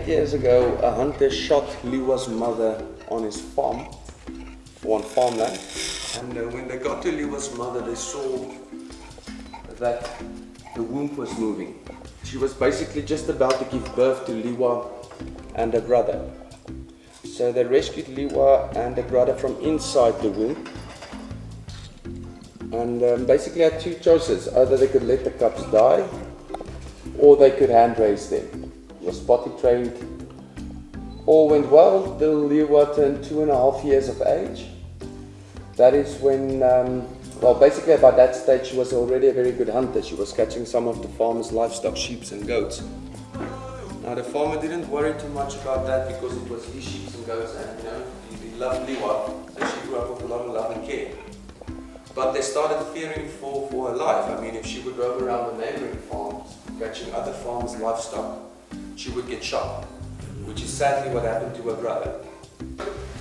Years ago, a hunter shot Lewa's mother on his farm, on farmland. And when they got to Lewa's mother, they saw that the womb was moving. She was basically just about to give birth to Lewa and her brother. So they rescued Lewa and her brother from inside the womb. And basically had two choices. Either they could let the cubs die, or they could hand raise them. Was potty trained. All went well till Lewa turned 2.5 years of age. That is when, basically by that stage she was already a very good hunter. She was catching some of the farmer's livestock, sheep and goats. Now the farmer didn't worry too much about that because it was his sheep and goats, and he loved Lewa, so she grew up with a lot of love and care. But they started fearing for her life. I mean, if she would roam around the neighboring farms, catching other farmers' livestock, she would get shot, which is sadly what happened to her brother.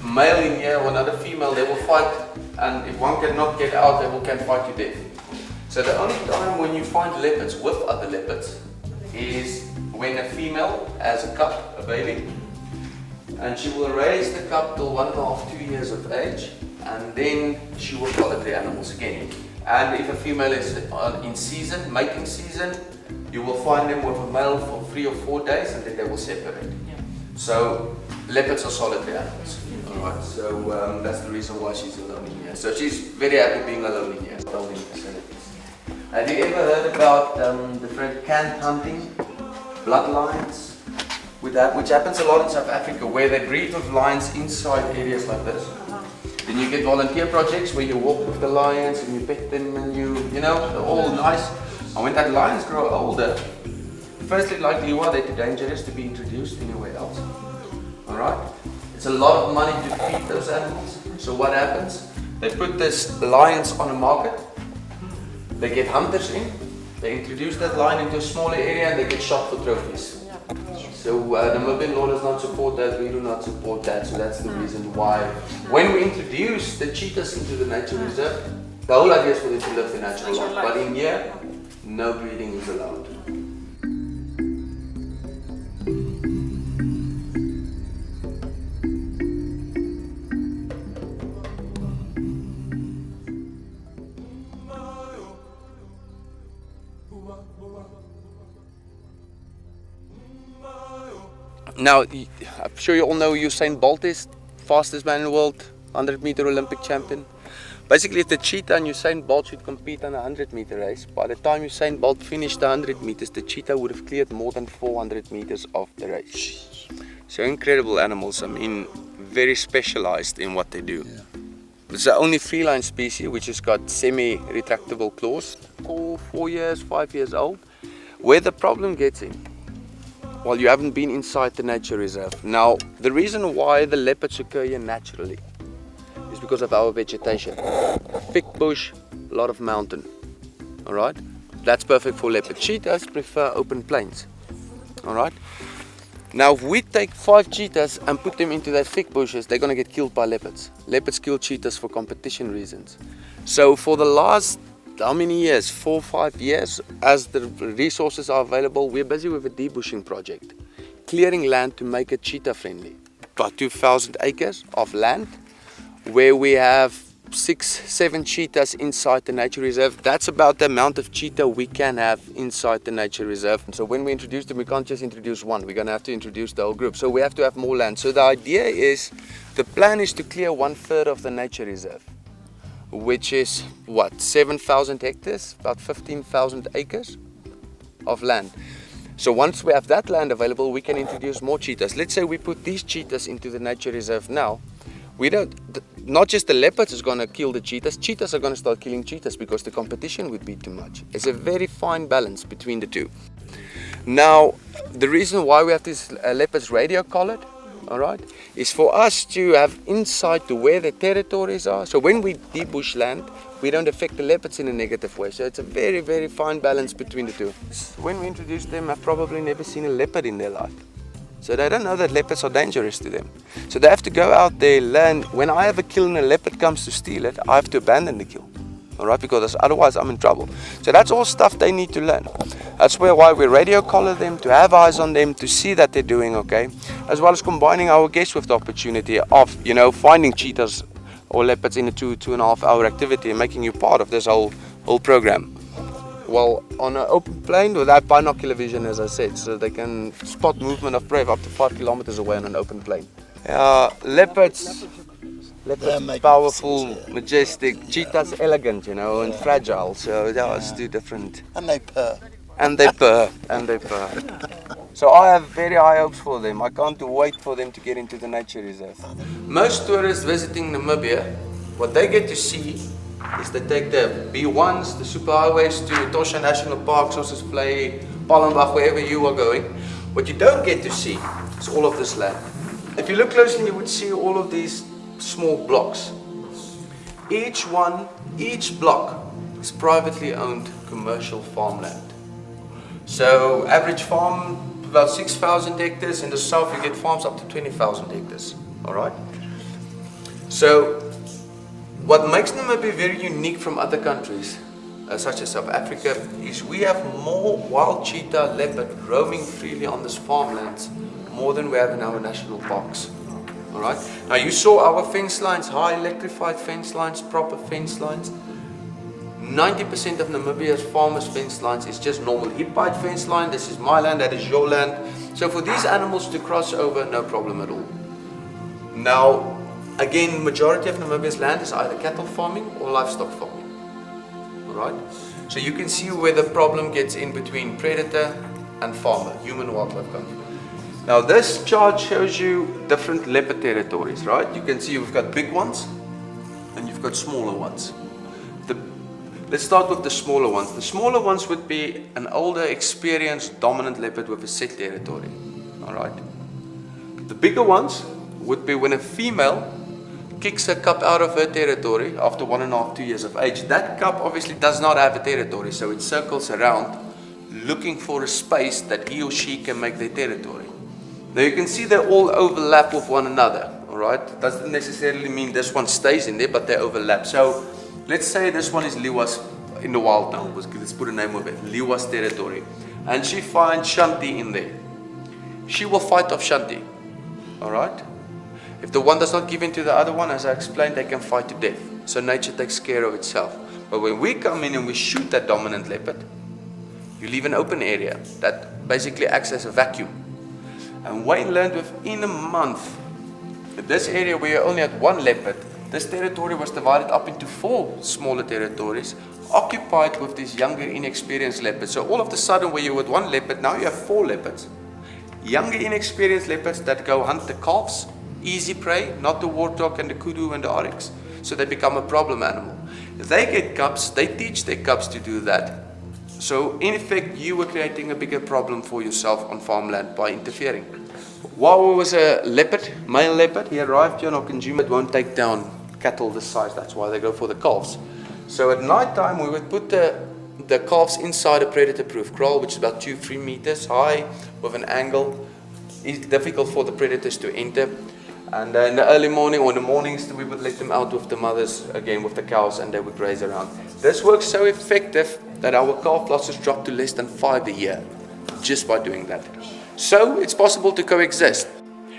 Male in here or another female, they will fight, and if one cannot get out, they can fight to death. So the only time when you find leopards with other leopards is when a female has a cub, a baby, and she will raise the cub till 1.5 to 2 years of age, and then she will follow the animals again. And if a female is in season, mating season, you will find them with a male for 3 or 4 days, and then they will separate. Yeah. So leopards are solitary animals. Alright, so that's the reason why she's alone in here. So she's very happy being alone in here. Have you ever heard about different camp hunting, bloodlines, which happens a lot in South Africa, where they breed with lions inside areas like this? Then you get volunteer projects where you walk with the lions and you pet them and they're all nice. And when that lions grow older, firstly, like Lewa, they're too dangerous to be introduced anywhere else. Alright? It's a lot of money to feed those animals. So what happens? They put these lions on the market. They get hunters in. They introduce that lion into a smaller area and they get shot for trophies. So the Namibian law does not support that, we do not support that, so that's the reason why when we introduce the cheetahs into the nature reserve, the whole idea is for them to live their natural life, but in here, no breeding is allowed. Now, I'm sure you all know Usain Bolt is fastest man in the world, 100-meter Olympic champion. Basically, if the cheetah and Usain Bolt should compete on a 100-meter race, by the time Usain Bolt finished the 100 meters, the cheetah would have cleared more than 400 meters of the race. So incredible animals, I mean, very specialized in what they do. Yeah. It's the only feline species which has got semi-retractable claws, 4 years, 5 years old. Where the problem gets in, well, you haven't been inside the nature reserve. Now, the reason why the leopards occur here naturally is because of our vegetation. Thick bush, a lot of mountain. Alright? That's perfect for leopard. Cheetahs prefer open plains. Alright? Now, if we take 5 cheetahs and put them into that thick bushes, they're going to get killed by leopards. Leopards kill cheetahs for competition reasons. So for the last, how many years? 4 or 5 years, as the resources are available, we're busy with a debushing project. Clearing land to make it cheetah friendly. About 2,000 acres of land where we have 6-7 cheetahs inside the nature reserve. That's about the amount of cheetah we can have inside the nature reserve. So when we introduce them, we can't just introduce one. We're going to have to introduce the whole group. So we have to have more land. So the idea is, the plan is to clear 1/3 of the nature reserve, which is what, 7,000 hectares, about 15,000 acres of land. So once we have that land available, we can introduce more cheetahs. Let's say we put these cheetahs into the nature reserve now. Not just the leopards is going to kill the cheetahs, cheetahs are going to start killing cheetahs because the competition would be too much. It's a very fine balance between the two. Now, the reason why we have these leopards radio collared all right, is for us to have insight to where the territories are. So when we debush land, we don't affect the leopards in a negative way. So it's a very, very fine balance between the two. When we introduce them, I've probably never seen a leopard in their life. So they don't know that leopards are dangerous to them. So they have to go out there, learn. When I have a kill and a leopard comes to steal it, I have to abandon the kill. All right, because otherwise I'm in trouble. So that's all stuff they need to learn. That's why we radio collar them, to have eyes on them, to see that they're doing okay, as well as combining our guests with the opportunity of, finding cheetahs or leopards in a 2.5 hour activity and making you part of this whole program. Well, on an open plain without binocular vision, as I said, so they can spot movement of prey up to 5 kilometers away on an open plain. Leopards powerful, majestic, cheetahs elegant, and fragile. So it's two different. And they purr. And they purr. So I have very high hopes for them. I can't wait for them to get into the nature reserve. Most tourists visiting Namibia, what they get to see is they take the B1s, the superhighways to Etosha National Park, Sossus Vlei, Palmbach, wherever you are going. What you don't get to see is all of this land. If you look closely, you would see all of these small blocks. Each block is privately owned commercial farmland. So average farm about 6,000 hectares. In the south you get farms up to 20,000 hectares. All right. So what makes Namibia very unique from other countries, such as South Africa, is we have more wild cheetah, leopard roaming freely on these farmlands, more than we have in our national parks. All right. Now you saw our fence lines, high electrified fence lines, proper fence lines. 90% of Namibia's farmers' fence lines is just normal hip-height fence line. This is my land, that is your land. So for these animals to cross over, no problem at all. Now, again, majority of Namibia's land is either cattle farming or livestock farming. All right. So you can see where the problem gets in between predator and farmer, human-wildlife conflict. Now this chart shows you different leopard territories, right? You can see you've got big ones and you've got smaller ones. Let's start with the smaller ones. The smaller ones would be an older, experienced, dominant leopard with a set territory. All right. The bigger ones would be when a female kicks a cub out of her territory after 1.5 to 2 years of age. That cub obviously does not have a territory, so it circles around looking for a space that he or she can make their territory. Now you can see they all overlap with one another. All right. Doesn't necessarily mean this one stays in there, but they overlap. So let's say this one is Lewa's in the wild now. Let's put a name of it. Lewa's territory. And she finds Shanti in there. She will fight off Shanti. Alright? If the one does not give in to the other one, as I explained, they can fight to death. So nature takes care of itself. But when we come in and we shoot that dominant leopard, you leave an open area that basically acts as a vacuum. And Wayne learned within a month, this area where you only had one leopard, this territory was divided up into 4 smaller territories, occupied with these younger, inexperienced leopards. So all of a sudden, where you had one leopard, now you have 4 leopards. Younger, inexperienced leopards that go hunt the calves, easy prey, not the warthog and the kudu and the oryx. So they become a problem animal. If they get cubs, they teach their cubs to do that. So in effect, you were creating a bigger problem for yourself on farmland by interfering. While it was a leopard, male leopard, he arrived here on Okonjima. It won't take down cattle this size, that's why they go for the calves. So at night time we would put the calves inside a predator-proof kraal, which is about 2-3 meters high with an angle. It's difficult for the predators to enter. And in the early morning or in the mornings we would let them out with the mothers, again with the cows, and they would graze around. This works so effective that our calf losses dropped to less than 5 a year just by doing that. So it's possible to coexist.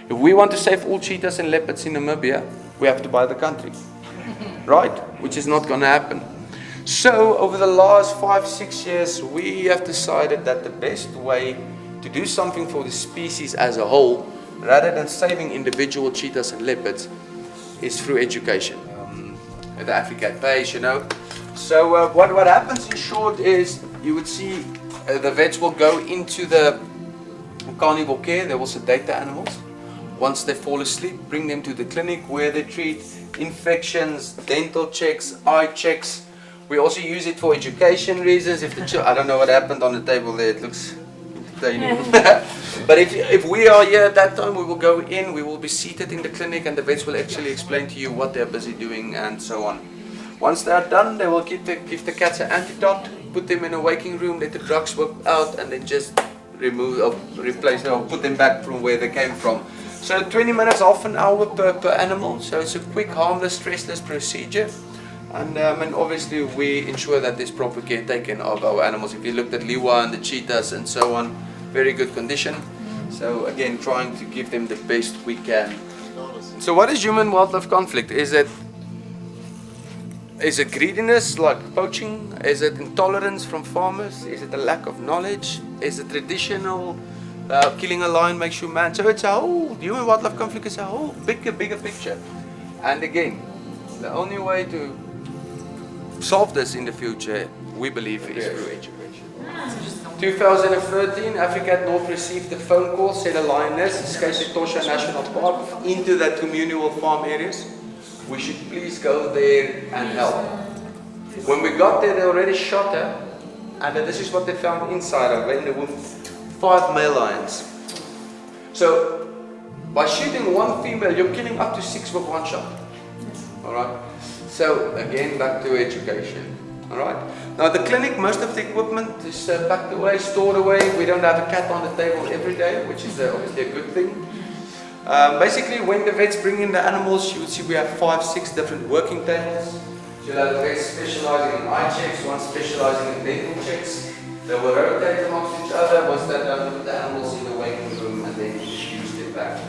If we want to save all cheetahs and leopards in Namibia, we have to buy the country, right? Which is not going to happen. So over the last 5-6 years, we have decided that the best way to do something for the species as a whole, rather than saving individual cheetahs and leopards, is through education. The AfriCat page, So what happens in short is you would see the vets will go into the carnivore care. They will sedate the animals. Once they fall asleep, bring them to the clinic where they treat infections, dental checks, eye checks. We also use it for education reasons. If the I don't know what happened on the table there. It looks entertaining. But if we are here at that time, we will go in, we will be seated in the clinic, and the vets will actually explain to you what they're busy doing and so on. Once they are done, they will give the cats an antidote, put them in a waking room, let the drugs work out, and then just remove or replace or put them back from where they came from. So 20 minutes, half an hour per animal. So it's a quick, harmless, stressless procedure. And obviously we ensure that there's proper care taken of our animals. If you looked at Lewa and the cheetahs and so on, very good condition. So again, trying to give them the best we can. So what is human-wildlife conflict? Is it greediness, like poaching? Is it intolerance from farmers? Is it a lack of knowledge? Is it traditional? Killing a lion makes you mad. So it's a whole, human-wildlife conflict is a whole bigger picture. And again, the only way to solve this in the future, we believe, is through education. 2013, AfriCat North received a phone call, said a lioness escaped Etosha National Park into that communal farm areas. We should please go there and help. When we got there, they already shot her, and this is what they found inside of her, in the womb, 5 male lions. So, by shooting one female, you're killing up to 6 with one shot. Alright? So, again, back to education. Alright? Now, the clinic, most of the equipment is packed away, stored away. We don't have a cat on the table every day, which is obviously a good thing. Basically, when the vets bring in the animals, you would see we have 5-6 different working tables. You'll have the vets specializing in eye checks, one specializing in dental checks. They will rotate amongst each other. Once they're done with the animals in the waiting room, and then use it back.